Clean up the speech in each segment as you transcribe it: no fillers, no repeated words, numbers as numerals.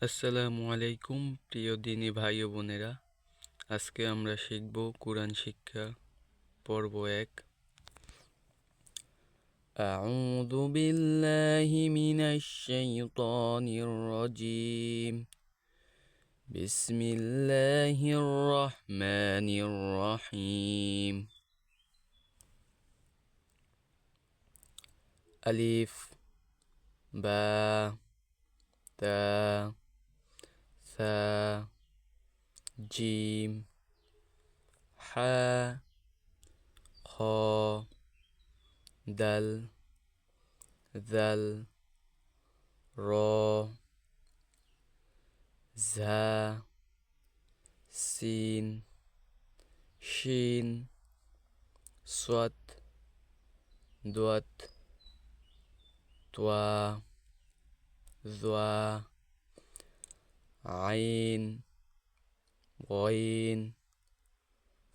আসসালামু আলাইকুম প্রিয় দিনী ভাই ও বোনেরা। আজকে আমরা শিখব কোরআন শিক্ষা পর্ব 1। আউযু বিল্লাহি মিনাশ শাইতানির রাজীম। বিসমিল্লাহির রহমানির রহিম। আলিফ, বা, তা, সা, জিম, হা, খ, দাল, জাল, র, ঝা, সিন, শিন, সাদ, দাত, তোয়া, যা, আইন, গইন,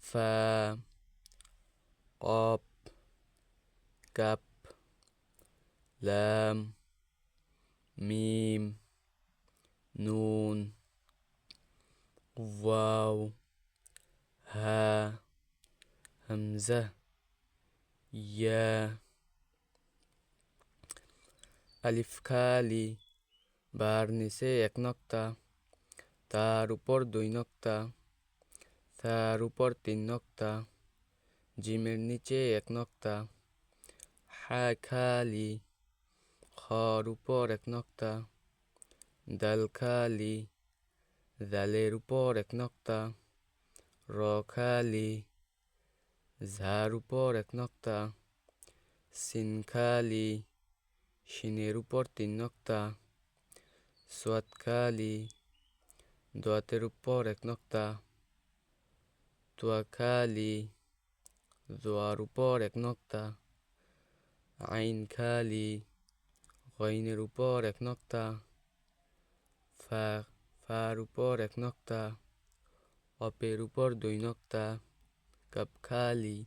ফা, কফ, কাফ, লাম, মিম, নুন, ওয়াও, হা, হামজা, ইয়া। আলিফ খালি, বার নিচে 1 নক্তা, তার উপর 2 নক্তা, তার উপর 3 নক্তা, জিমের নিচে 1 নক্তা, হা খালি, খর উপর 1 নক্তা, দাল খালি, জালের উপর 1 নক্তা, র খালি, ঝার উপর 1 নক্তা, সিন খালি, শিনের উপর 3 নক্তা, সাদ খালি, দোয়াতের উপর 1 নক্তা, তোয়া খালি, জোয়ার উপর 1 নক্তা, আইন খালি, গইনের উপর 1 নক্তা, ফার উপর 1 নক্তা, অপের উপর 2 নক্তা, কাপ খালি,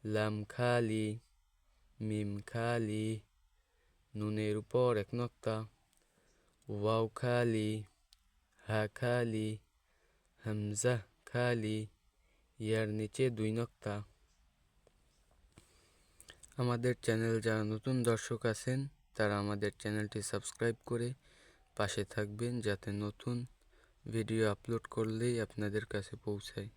লাম খালি, মিম খালি, নুনের উপর 1 নক্তা, ওয়াও খালি, হা খালি, হামজা খালি, ইয়ার নিচে 2 নক্তা। আমাদের চ্যানেল যারা নতুন দর্শক আছেন তারা আমাদের চ্যানেলটি সাবস্ক্রাইব করে পাশে থাকবেন, যাতে নতুন ভিডিও আপলোড করলেই আপনাদের কাছে পৌঁছায়।